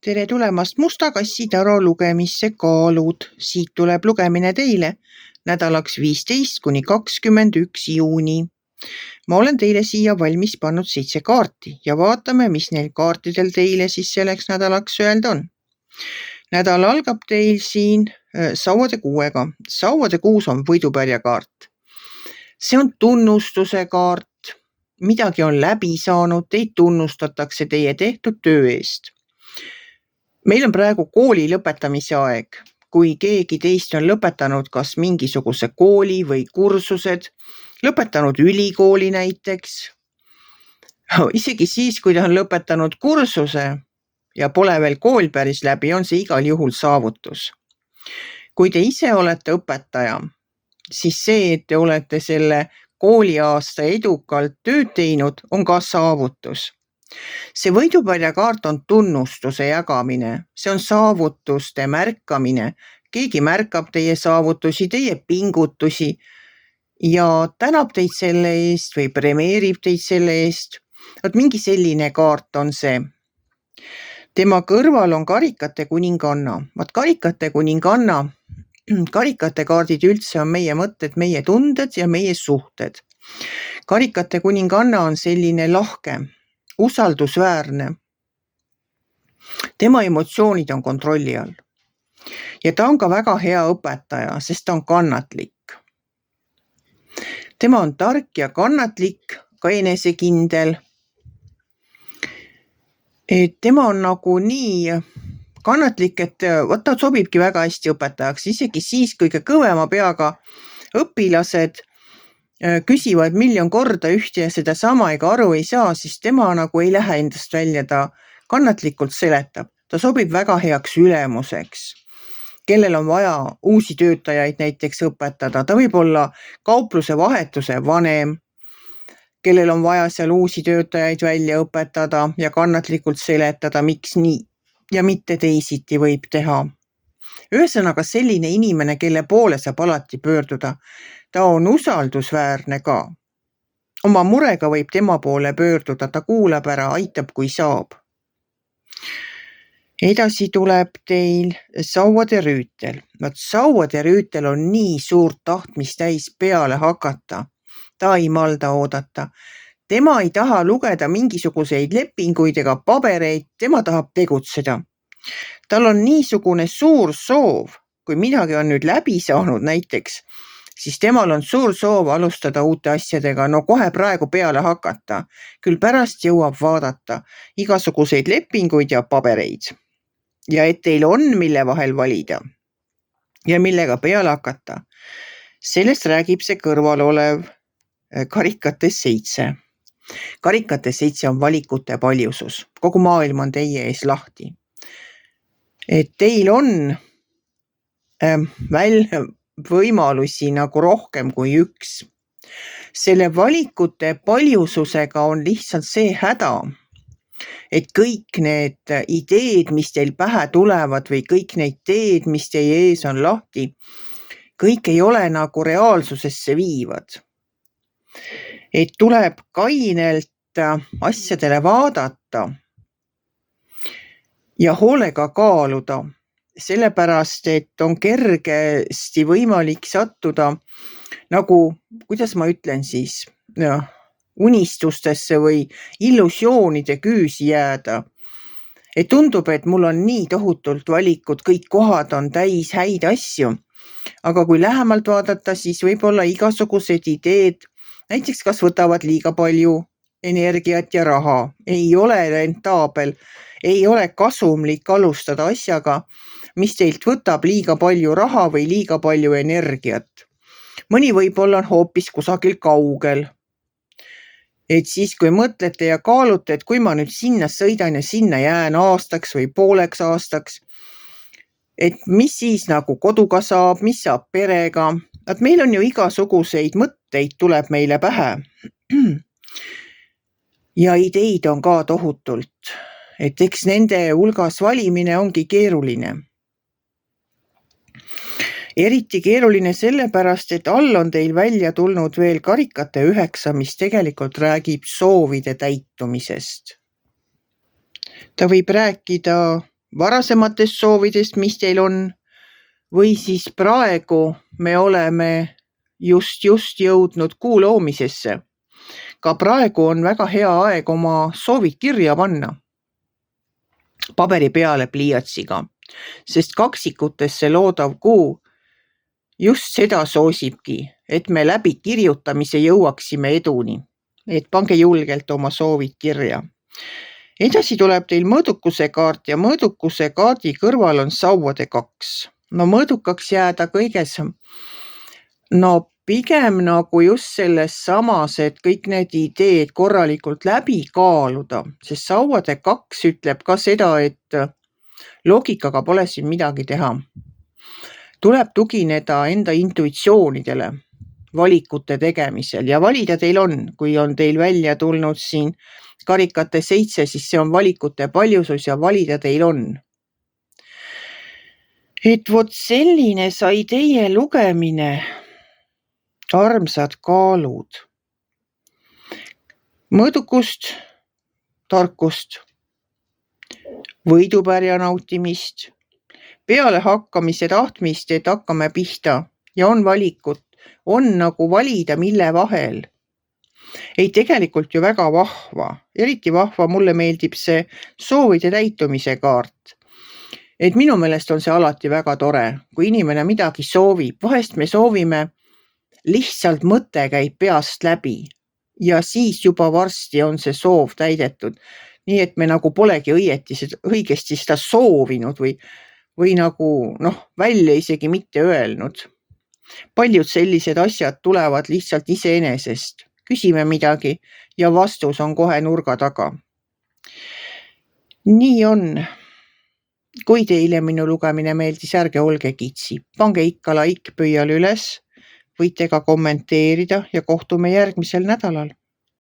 Tere tulemast Musta kassi taro lugemisse kaalud. Siit tuleb lugemine teile nädalaks 15–21 juuni. Ma olen teile siia valmis pannud 7 kaarti ja vaatame, mis neil kaartidel teile siis selleks nädalaks öelda on. Nädal algab teil siin sauade kuuega. Sauade kuus on võidupärja kaart. See on tunnustuse kaart. Midagi on läbi saanud, teid tunnustatakse teie tehtud töö eest. Meil on praegu kooli lõpetamise aeg. Kui keegi teist on lõpetanud kas mingisuguse kooli või kursused, lõpetanud ülikooli näiteks, isegi siis, kui ta on lõpetanud kursuse ja pole veel kool päris läbi, on see igal juhul saavutus. Kui te ise olete õpetaja, siis see, et te olete selle kooliaasta edukalt tööd teinud, on ka saavutus. See võidupärja kaart on tunnustuse jagamine, see on saavutuste märkamine. Keegi märkab teie saavutusi, teie pingutusi ja tänab teid selle eest või premeerib teid selle eest. Mingi selline kaart on see. Tema kõrval on karikate kuninganna. Karikate kuninganna, karikate kaardid üldse on meie mõtted, meie tunded ja meie suhted. Karikate kuninganna on selline lahke, usaldusväärne. Tema emotsioonid on kontrolli all. Ja ta on ka väga hea õpetaja, sest ta on kannatlik. Tema on tark ja kannatlik, ka enesekindel. Tema on nagu nii kannatlik, et ta sobibki väga hästi õpetajaks. Isegi siis kõige kõvema peaga õpilased küsivad 1,000,000 korda ühte ja seda sama ega aru ei saa, siis tema nagu ei lähe endast välja, ta kannatlikult seletab. Ta sobib väga heaks ülemuseks, kellel on vaja uusi töötajaid näiteks õpetada. Ta võib olla kaupluse vahetuse vanem, kellel on vaja seal uusi töötajaid välja õpetada ja kannatlikult seletada, miks nii ja mitte teisiti võib teha. Ühesõnaga selline inimene, kelle poole saab alati pöörduda. Ta on usaldusväärne ka. Oma murega võib tema poole pöörduda, ta kuulab ära, aitab kui saab. Edasi tuleb teil sauade rüütel. Sauade rüütel on nii suurt tahtmist täis peale hakata. Ta ei malda oodata. Tema ei taha lugeda mingisuguseid lepinguid ega pabereid, tema tahab tegutseda. Tal on niisugune suur soov, kui midagi on nüüd läbi saanud näiteks, siis temal on suur soov alustada uute asjadega, kohe praegu peale hakata. Küll pärast jõuab vaadata igasuguseid lepinguid ja pabereid. Ja et teil on, mille vahel valida ja millega peale hakata. Sellest räägib see kõrval olev karikate 7. Karikate 7 on valikute paljusus. Kogu maailm on teie ees lahti. Et teil on võimalusi nagu rohkem kui üks. Selle valikute paljususega on lihtsalt see häda, et kõik need ideed, mis teil pähe tulevad või kõik need teed, mis teie ees on lahti, kõik ei ole nagu reaalsusesse viivad. Et tuleb kainelt asjadele vaadata ja hoolega kaaluda. Sellepärast, et on kergesti võimalik sattuda nagu, kuidas ma ütlen siis, unistustesse või illusioonide küüsi jääda. Et tundub, et mul on nii tohutult valikud, kõik kohad on täis häid asju. Aga kui lähemalt vaadata, siis võib-olla igasugused ideed, näiteks kas võtavad liiga palju energiat ja raha, ei ole rentaabel, ei ole kasumlik alustada asjaga, mis teilt võtab liiga palju raha või liiga palju energiat. Mõni võib-olla on hoopis kusagil kaugel. Et siis, kui mõtlete ja kaalute, et kui ma nüüd sinna sõidan ja sinna jään aastaks või pooleks aastaks, et mis siis nagu koduga saab, mis saab perega. Et meil on ju igasuguseid mõtteid tuleb meile pähe. Ja ideid on ka tohutult. Et eks nende hulgas valimine ongi keeruline. Eriti keeruline sellepärast, et all on teil välja tulnud veel karikate 9, mis tegelikult räägib soovide täitumisest. Ta võib rääkida varasematest soovidest, mis teil on, või siis praegu me oleme just jõudnud kuu loomisesse. Ka praegu on väga hea aeg oma soovid kirja panna paberi peale pliiatsiga, sest kaksikutesse loodav kuu just seda soosibki, et me läbi kirjutamise jõuaksime eduni. Et pange julgelt oma soovid kirja. Edasi tuleb teil mõõdukuse kaart ja mõõdukuse kaardi kõrval on sauade 2. No mõõdukaks jääda kõiges, pigem nagu just selles samas, et kõik need ideed korralikult läbi kaaluda, sest sauade 2 ütleb ka seda, et loogikaga pole siin midagi teha. Tuleb tugineda enda intuitsioonidele valikute tegemisel ja valida teil on, kui on teil välja tulnud siin karikate 7, siis see on valikute paljusus ja valida teil on. Et vot selline sai teie lugemine, armsad kaalud. Mõõdukust, tarkust, võidupärja nautimist, peale hakkamise tahtmist, et hakkame pihta ja on valikut, on nagu valida mille vahel. Ei, tegelikult ju väga vahva, eriti vahva, mulle meeldib see soovide täitumise kaart. Et minu meelest on see alati väga tore, kui inimene midagi soovib, vahest me soovime, lihtsalt mõte käib peast läbi ja siis juba varsti on see soov täidetud. Nii et me nagu polegi õigesti seda soovinud või nagu välja isegi mitte öelnud. Paljud sellised asjad tulevad lihtsalt iseenesest. Küsime midagi ja vastus on kohe nurga taga. Nii on. Kui teile minu lugemine meeldis, ärge olge kitsi. Pange ikka like pöial üles, võite ka kommenteerida ja kohtume järgmisel nädalal.